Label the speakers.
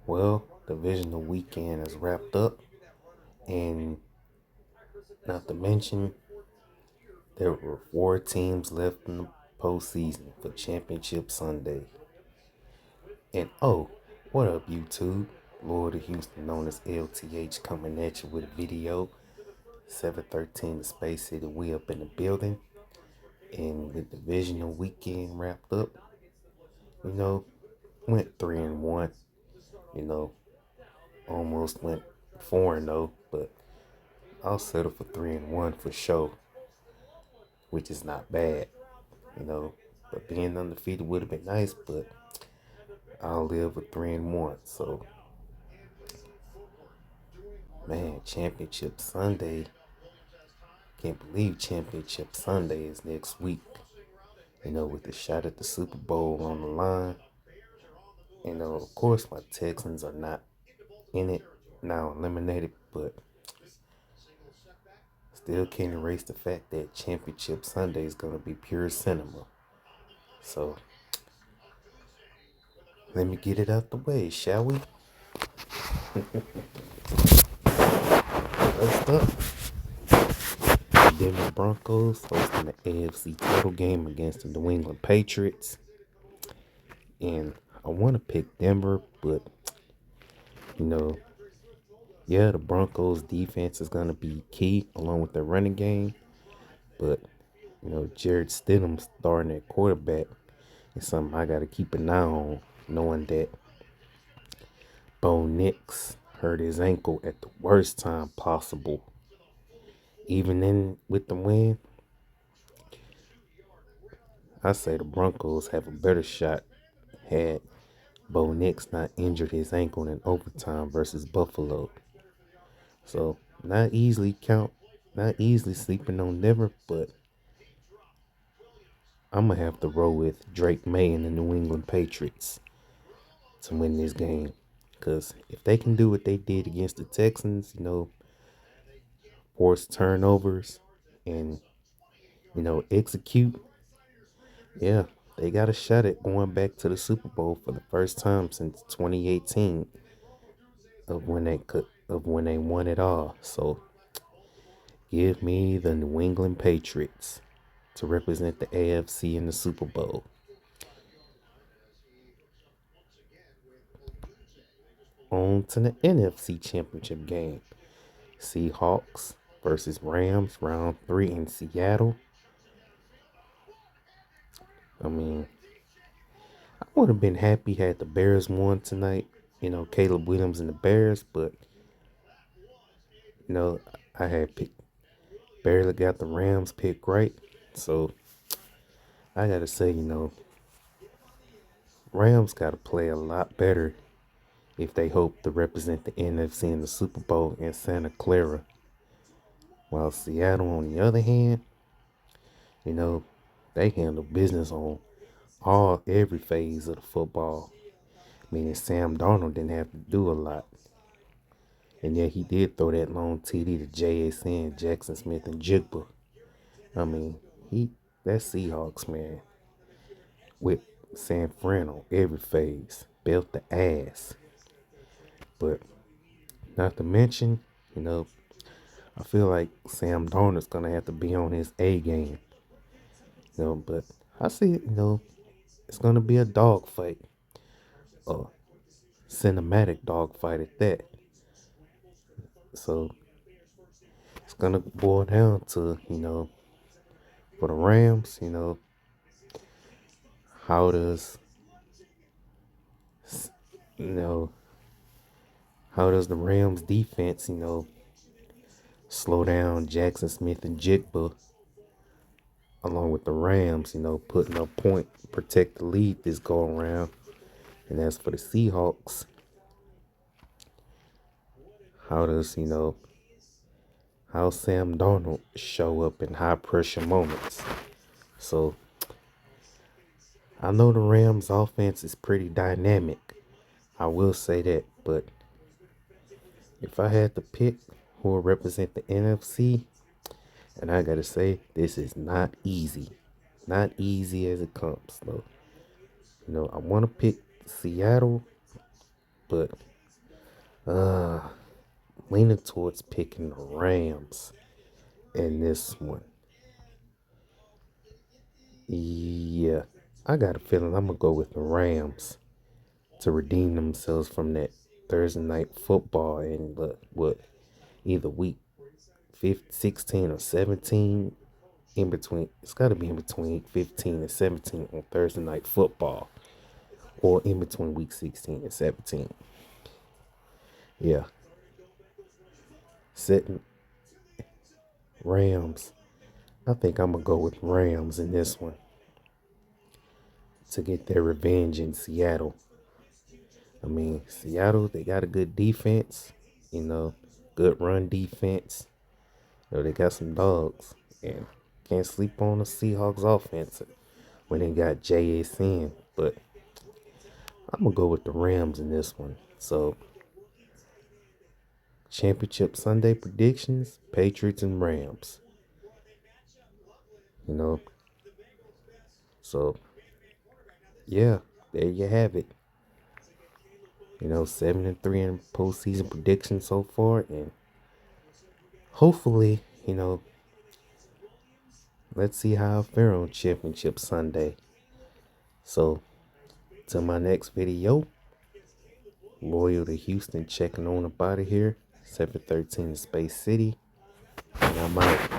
Speaker 1: Well, Divisional weekend is wrapped up, and not to mention, there were four teams left in the postseason for Championship Sunday. And oh, what up, YouTube? Lord of Houston, known as LTH, coming at you with a video. 713 the Space City, we up in the building. And with Divisional weekend wrapped up, you know, went 3-1. You know, almost went 4-0, but I'll settle for 3-1 for sure, which is not bad, you know. But being undefeated would have been nice, but I'll live with 3-1. So, man, Championship Sunday. Can't believe Championship Sunday is next week. You know, with the shot at the Super Bowl on the line. You know, of course, my Texans are not in it now, eliminated, but still can't erase the fact that Championship Sunday is going to be pure cinema. So, let me get it out the way, shall we? First up, the Denver Broncos hosting the AFC title game against the New England Patriots. And I want to pick Denver, but, you know, yeah, the Broncos defense is going to be key along with their running game. But, you know, Jared Stidham starting at quarterback is something I got to keep an eye on, knowing that Bo Nix hurt his ankle at the worst time possible. Even in with the win, I say the Broncos have a better shot had Bo Nix not injured his ankle in overtime versus Buffalo. So not easily sleeping on Denver, but I'm gonna have to roll with Drake May and the New England Patriots to win this game. Cause if they can do what they did against the Texans, you know, force turnovers and, you know, execute, yeah, they got a shot at going back to the Super Bowl for the first time since 2018 of when they won it all. So give me the New England Patriots to represent the AFC in the Super Bowl. On to the NFC Championship game. Seahawks versus Rams, round 3 in Seattle. I mean, I would have been happy had the Bears won tonight. You know, Caleb Williams and the Bears, but, you know, I had picked, barely got the Rams pick right. So I got to say, you know, Rams got to play a lot better if they hope to represent the NFC in the Super Bowl in Santa Clara. While Seattle, on the other hand, you know, they handle business on every phase of the football. Meaning Sam Darnold didn't have to do a lot. And yet he did throw that long TD to JSN, Jackson Smith, and Jigba. I mean, that Seahawks, man, with San Fran on every phase, belt the ass. But not to mention, you know, I feel like Sam Darnold's gonna have to be on his A game. You know, but I see, you know, it's gonna be a dogfight, a cinematic dogfight at that. So it's gonna boil down to, you know, for the Rams, you know, how does you know how does the Rams defense, you know, slow down Jackson Smith and Jigba along with the Rams, you know, putting up point, protect the lead this go around. And as for the Seahawks, how does, you know, how Sam Darnold show up in high pressure moments. So I know the Rams offense is pretty dynamic. I will say that, but if I had to pick who will represent the NFC, and I gotta say, this is not easy. Not easy as it comes, though. You know, I want to pick Seattle, but Uh, Leaning towards picking the Rams in this one. Yeah, I got a feeling I'm gonna go with the Rams to redeem themselves from that Thursday night football and what either week 15, 16 or 17 in between. It's got to be in between 15 and 17 on Thursday night football or in between week 16 and 17. Yeah, setting Rams. I think I'm gonna go with Rams in this one to get their revenge in Seattle. I mean, Seattle, they got a good defense, you know, good run defense. You know, they got some dogs. And can't sleep on the Seahawks offense when they got JSN. But I'm going to go with the Rams in this one. So, championship Sunday predictions, Patriots and Rams. You know, so yeah, there you have it. 7-3 in postseason predictions so far. And hopefully, let's see how I fare on championship Sunday. So, till my next video, loyal to Houston checking on up out of here. 713 Space City. And I'm out.